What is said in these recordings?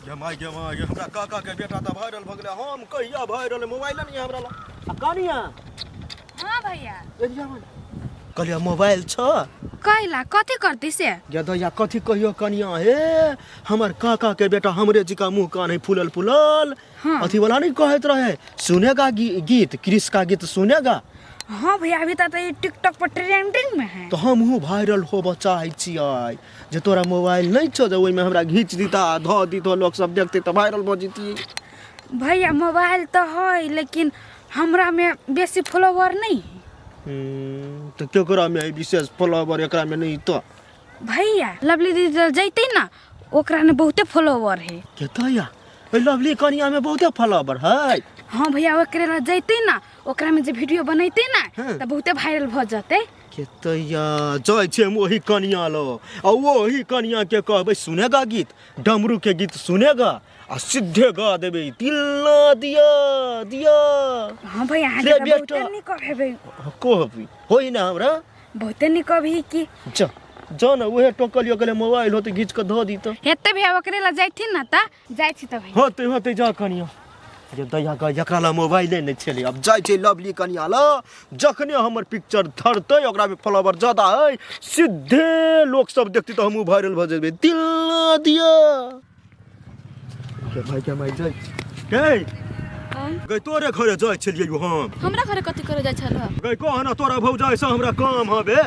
ये हमरा काका के बेटा त वायरल भ गेलै हम कहिया वायरल मोबाइल नहीं हमरा ला कनिया। हां भैया एरिया में कहलिया मोबाइल छ कहला कथि करती से या दया कथि कहियो कनिया हे हमर काका के बेटा हमरे जिका मुंह कान है फूलल फूलल। हाँ। अथी वाला नहीं कहत रहे सुनेगा गीत क्रिस का गीत सुनेगा। हाँ भैया अभी तक ये टिकटॉक पर ट्रेंडिंग में है तो हमहू वायरल होब चाहे छियै जे तोरा मोबाइल नहीं छ जे ओइ में हमरा घीच दीता ध दी तो लोग सब देखते तो वायरल भ जती। भैया मोबाइल तो है लेकिन हमरा में बेसी फॉलोवर नहीं है। तो केकरा में है विशेष फॉलोवर एकरा में नहीं तो भैया लवली दीदी जैते ना ओकरा में बहुते फॉलोवर है। केतया लवली कनिया में बहुते फॉलोवर है। हाँ भैया ओकरे ला जैते ना ओकरा में जे वीडियो बनैते ना हाँ। त बहुते वायरल भ जते। केतया जाय छे वही कनिया लो और वही कनिया के कहबे सुनेगा गीत डमरू के गीत सुनेगा आ सीधे गा देबे तिल्ला दिया दिया। हाँ भैया रे आगे बेटा। बहुते निक हेबे कहबी होई ना हमरा बहुते निक भी की जा ना उहे टोकलियो गले मोबाइल होते घीच के ध दी तो हेते भैया ओकरे ला जैथिन ना त जाय छी त भैया होते जा कनिया जे दया का एकरा ला मोबाइल नहीं छले अब जाय छे लवली कनिया ला जखने हमर पिक्चर धरते ओकरा में फॉलोवर ज्यादा है सीधे लोग सब देखते तो हमहू वायरल भ जेबे दिल्ला दिया के भाई जाय गई तोरे घरे जाय छलिए हम हमरा घरे कथि करे जाय छल गई कह ना तोरा भौजाई से हमरा काम हबे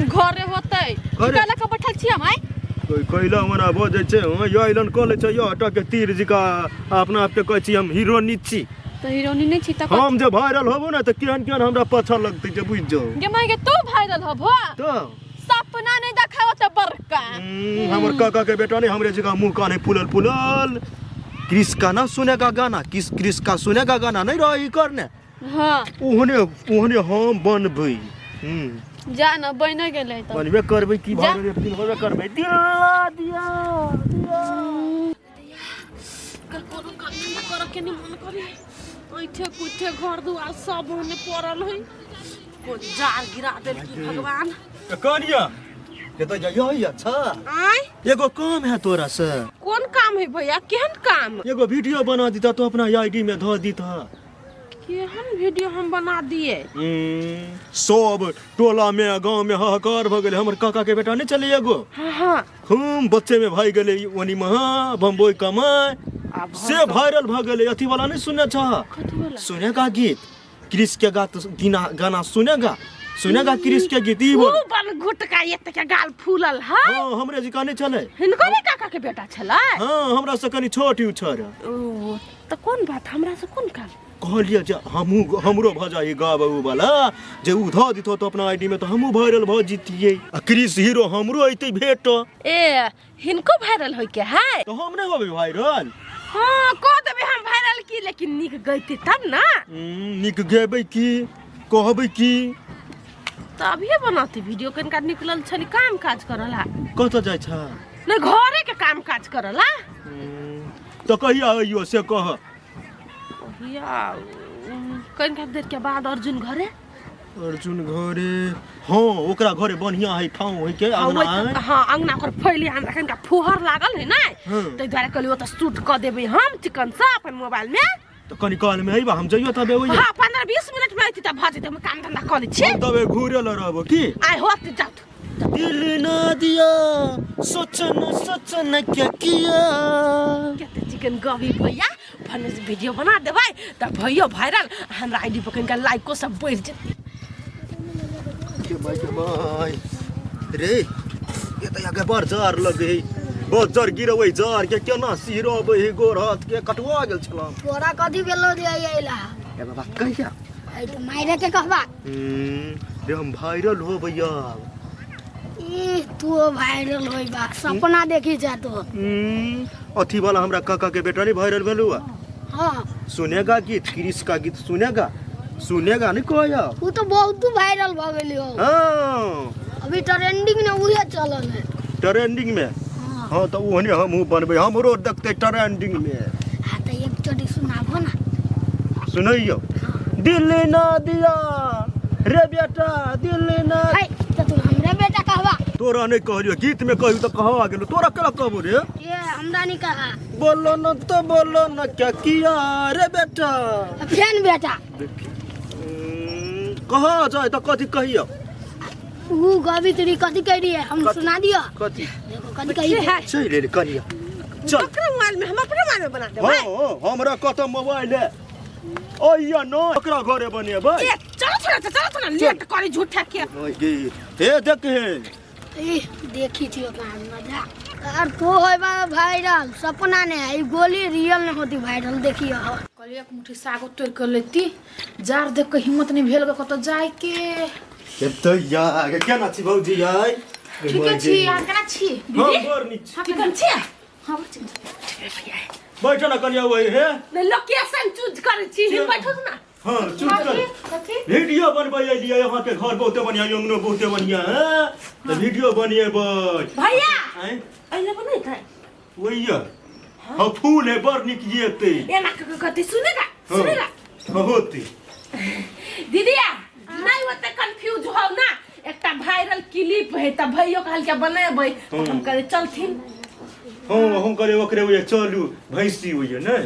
घरे होतै काला का बैठल छी हम आइ कोई कैला मना बजे छे यो आइलन कॉलेज छ यो अटक के तीर जिका अपना आप के कहै छी हम हीरो नीची त हीरोनी नै छी त हम जे वायरल होबो ना त केहन केहन हमरा पाछा लगतै जे बुझ जाओ गे माय गे तू वायरल हबो तो सपना नै देखाव त बड़का हमर काका के बेटा ने हमरे जगह मुंह कान है फूलल फूलल क्रिस का ना सुनेगा गाना क्रिस का सुनेगा गाना नहीं रही करने हां ओहने हम बनबै जा न बन गेलै त बनबे करबै की वायरल एक दिन होबे करबै दिया दिया कल कोनो काम कर के नि मन करे ओइठे कुठे घर दुआर सब होने पड़ल है को जार गिरा देल की भगवान कनिया के तो जाइयो अच्छा आय एगो काम है तोरा से कोन काम है भैया केहन काम एगो वीडियो बना दीता तो अपना आईडी में ध दीता केहन वीडियो हम बना दिए सब टोला में गांव में हाहाकार भ गेले हमर काका के बेटा नहीं चले एगो हां हम बच्चे में भाई गेले ओनी महा बम्बई कमाए से वायरल भ गेले अथी वाला नहीं सुने छ कथि वाला सुनेगा गीत क्रिस के गाना सुनेगा क्रिस के गीत ई बोल बन गुटका एते के गाल फूलल है हां हमरे जी काने चले हिनको ने काका के बेटा छलै हां हमरा से कनी छोट उ छर ओ त कोन बात हमरा से कोन काम कहलिए जे हमरो भजाई गाबू वाला जे उ ध दितो तो अपना आईडी में तो हमहू वायरल भ जितिए आ क्रिस हीरो हमरो ऐते भेट ए हिनको वायरल होय के है तो हम नहीं होबे वायरल हां कह देबे हम वायरल की लेकिन निक गइते तब ना निक गेबै की कहबै की तभिए बनाते वीडियो कनका निकलल छली काम काज करला कत जाय छ नै घरे के काम काज करला तो कहिया आइयो से कह या कनका देर के बाद अर्जुन घरे घरे हां ओकरा घरे बढ़िया है ठाव है के अंगना हां अंगना पर फैली हमरा कनका फुहर लागल है ना तै द्वारा कहलियो त शूट क देबे हम चिकन सा अपन मोबाइल में तो कनी काल में आइबा हम जइयो तबे ओइ हां 15-20 मिनट में आइती त भजे हम काम धंधा कर लै छी तबे घुरेल रहबो की आइ होत जात दिल ना दिया सोचन क्या किया केते चिकन गवी भैया भने वीडियो बना देबै त भइयो वायरल हमरा आईडी पर कनका लाइक को सब बढ़ जते के भाई रे ये त आगे बार जार लगे बहुत जर गिरबै जार के केना सिरबै गोर हाथ के कटवा गेल छला तोरा कथि भेलो रे आइला ए बाबा कहिया आई तो मायरे के कहबा रे हम वायरल हो भैया ई तू वायरल होइबा सपना देखी जा तो अथी वाला हमरा काका के बेटा नहीं वायरल भेलुआ हां सुनेगा गीत क्रिस का गीत सुनेगा नहीं कहया तू तो बहुत वायरल भ गेली हो हां अभी ट्रेंडिंग में उहे चलल है ट्रेंडिंग में हां तो ओहने हमहू बनबै हमरो देखते ट्रेंडिंग में हां त एक चोटी सुनाबो ना सुनैयो दिल ना दिया रे बेटा दिल ना हाय त तू हमरे बेटा कहबा तोरा नहीं कहलियो गीत में कहू तो कहा गेलो तोरा केला कहबो रे ये हमरा नहीं कहा बोलो न तो बोलो न क्या किया रे बेटा। फेन बेटा कहाँ जाए तो कथी कहियो। वो गवी तेरी कथी कह रही है हम सुना दियो। कथी देखो कथी कही है। चल ले कनिया चल। ओकरा मोबाइल में हम अपने मोबाइल में बना देबै। हां हमरा कत मोबाइल है ओया न ओकरा घरे बनेबै। ए चलो थोड़ा लेट करे झूठा के। ओए गे हे देख हे ए देखी थी ओकरा मजा। यार तो होय बा वायरल सपना ने है गोली रियल नहीं होती वायरल देखियो। कल एक मुट्ठी साग तोड़ कर लेती जार देख के हिम्मत नहीं भेल कत जाए के। केते या के ना छी भौजी आइ ठीक है छी आ केना छी हां बर नी छी ठीक छी हां भैया बैठ ना कनिया ओए हे ने लोकेशन चूज करे छी ही बैठो ना। हां चुप कर कथी वीडियो बनबै लिए यहाँ के घर बहुते बढ़िया अंगनो बहुते बढ़िया है तो वीडियो बनिएबै। भैया हैं अइले बनै था ओइया हां फूल है बर निक जेते ए ना कथी सुनेगा होती दीदिया नहीं होते कंफ्यूज हो ना। एकटा वायरल क्लिप है त भैयो कहल के बनेबै हम करे चलथिन। हां हम करे ओकरे ओए चलू भैंसी ओए नै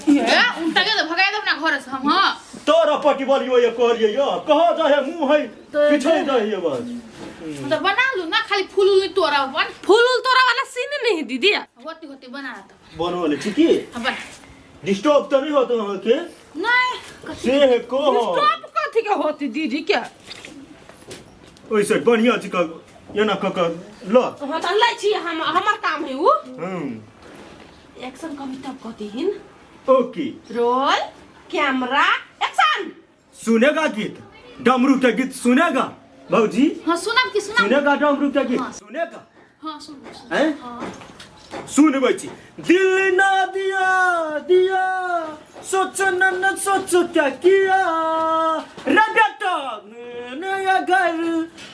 ये उल्टा के भगाए दे अपना घर से हम। हां तोरा पटी बोलियो ये कहलिए या कहां जाए मुंह है पीछे जाए बस। तो बना लू ना खाली फूल उल तोरा अपन फूल तोरा वाला सीन नहीं दीदिया। होती होती बना तो बनो ले ठीक है अपन डिस्टर्ब तो नहीं होता है के नहीं से है को स्टॉप कथी के होती दीदी के। ओइसे बढ़िया छी का ये ना का ल हां त लै छी हम हमर काम है उ। हम एक्शन कभी तब कहतीन ओके रोल कैमरा एक्शन। सुनेगा गीत डमरू के गीत सुनेगा भौजी हां सुना कि सुना सुनेगा डमरू के गीत सुनेगा हां सुन हैं सुनबै छी दिल ना दिया दिया सोच न सोच क्या किया रे बेटा नया घर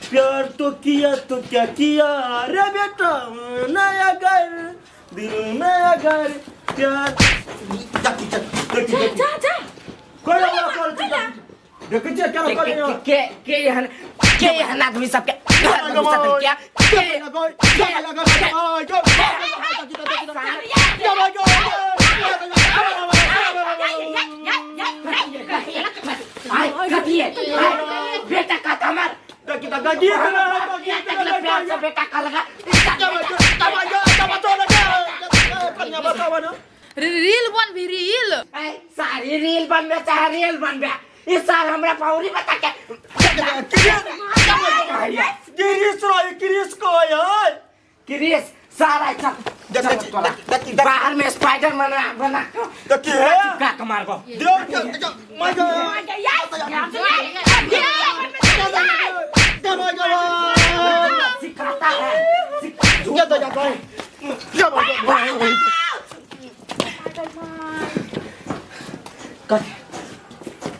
प्यार तो किया तो क्या किया रे बेटा नया घर दिल नया घर प्यार जा जा कोई ना कर देख जे क्या के यहाँ आदमी सबके क्या बेटा का कमर बेटा का लगा रील बन भी रील सारी रील बनबे चाहे रील बनबे इस साल हमरा पाउरी बता के क्रिस को यार क्रिस सारा चल बाहर में स्पाइडरमैन बना देखी है का कमार को सिखाता है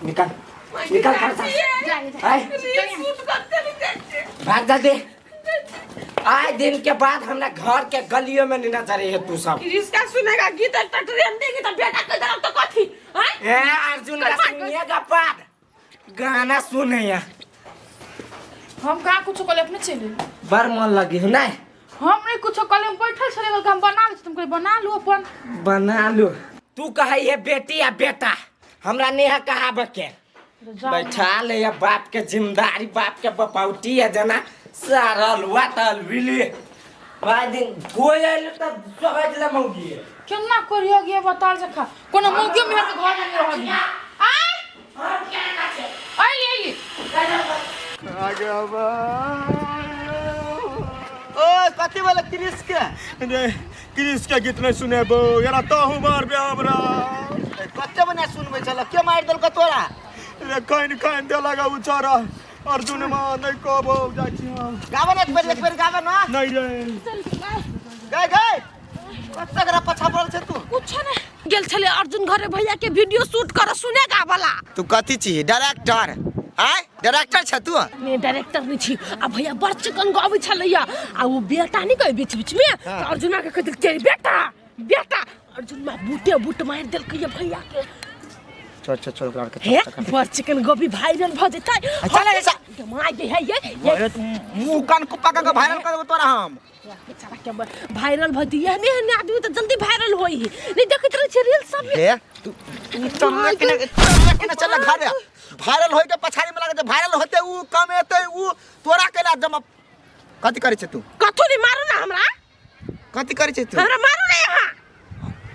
निकाल निकाल भाग जा दे। आए दिन के बाद हमरा घर के गलियों में नहीं नजर है तू सब। इसका सुनेगा गीत तो ट्रेंडिंग तो बेटा के तरफ तो कथी ए अर्जुन का सुनिएगा बाद गाना सुनिए। हम का कुछ कले अपने चले बार मन लगी है ना हम नहीं कुछ कले हम बैठल चले हम बना ले तुम कोई बना लो अपन बना लो। तू कहे है बेटी या बेटा हमरा नेहा कहा बके बैठा ले या बाप के जिम्मेदारी बाप के बपौटी है जना सारा लुआ तल बिली बाद दिन कोई आइल तब समझ ले मौगी केना करियो गे बता जखा कोनो मौगी में घर में रह गई आई आगे बा ओए कथि वाला क्रिस के गीत नहीं सुनेबो यारा तहु मार बे हमरा कते बना सुनबे चल के मार देल क तोरा रे खाइन दे लगा उचारा अर्जुन मा नहीं कहबो जाइ छी गावा ना एक बार गावा ना नहीं रे गए गए कत्ता करा पछा पड़ल छे तू कुछ नहीं गेल छले अर्जुन घरे भैया के वीडियो शूट कर सुनेगा वाला। तू कथि छी डायरेक्टर हां डायरेक्टर छ तू मैं डायरेक्टर नहीं छी आ भैया बड़ चिकन गावे छलैया आ वो बेटा नहीं कहे बीच बीच में तो अर्जुन के कहते तेरी बेटा बेटा अर्जुन में बूटे बूट मार देल के भैया के चल चल चल ओकरा के हे पर चिकन गोभी वायरल भ जेतै चल ऐसा माय दे है ये मुंह कान को पका के वायरल करबो तोरा हम बेचारा के वायरल भ दिया ने आदमी तो जल्दी वायरल होई नहीं देखत रह छै रील सब में हे तू चल चल घर वायरल होय के पछाड़ी में लगे वायरल होते उ कमेते उ तोरा केला जमा कथि करे छै तू कथु नहीं मारू ना हमरा कथि करे छै तू हमरा मारू ना यहाँ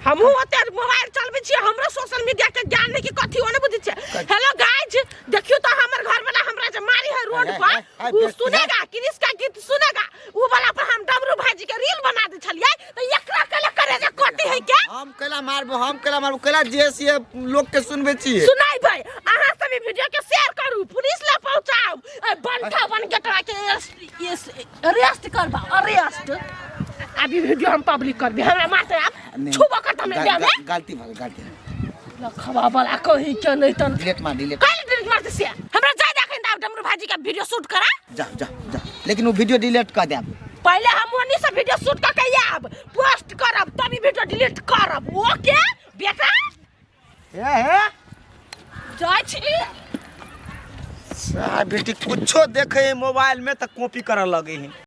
हमहू ओते मोबाइल चलबै छी हमरा सोशल मीडिया के ज्ञान नहीं कि कथि ओने बुझै छै हेलो गाइस देखियो तो हमर घर वाला हमरा जे मारी है रोड पर उ सुनेगा किनिस का गीत सुनेगा उ वाला पर हम डमरू भाजी के रील बना दे छलिए तो एकरा केला करे जे कथि है क्या हम केला मारबो केला जेसी लोग के सुनबे छी सुनाई भाई अहाँ सब वीडियो के शेयर करू पुलिस ला पहुंचाऊ ए बंठा बन के तोरा के अरेस्ट करबा अरेस्ट अभी वीडियो हम पब्लिक करबे हमरा मारते आप छुबा करता में दे में गलती लखवा वाला कहि के नहीं तन डिलीट मार काल डिलीट मारते से हमरा जाय देखन दाव डमरू भाजी का वीडियो शूट करा जा लेकिन वो वीडियो डिलीट कर दे पहले हम ओनी से वीडियो शूट करके आब पोस्ट करब तभी वीडियो डिलीट करब ओके बेटा हे जाय छी सा बेटी कुछो देखे मोबाइल में त कॉपी करे लगे है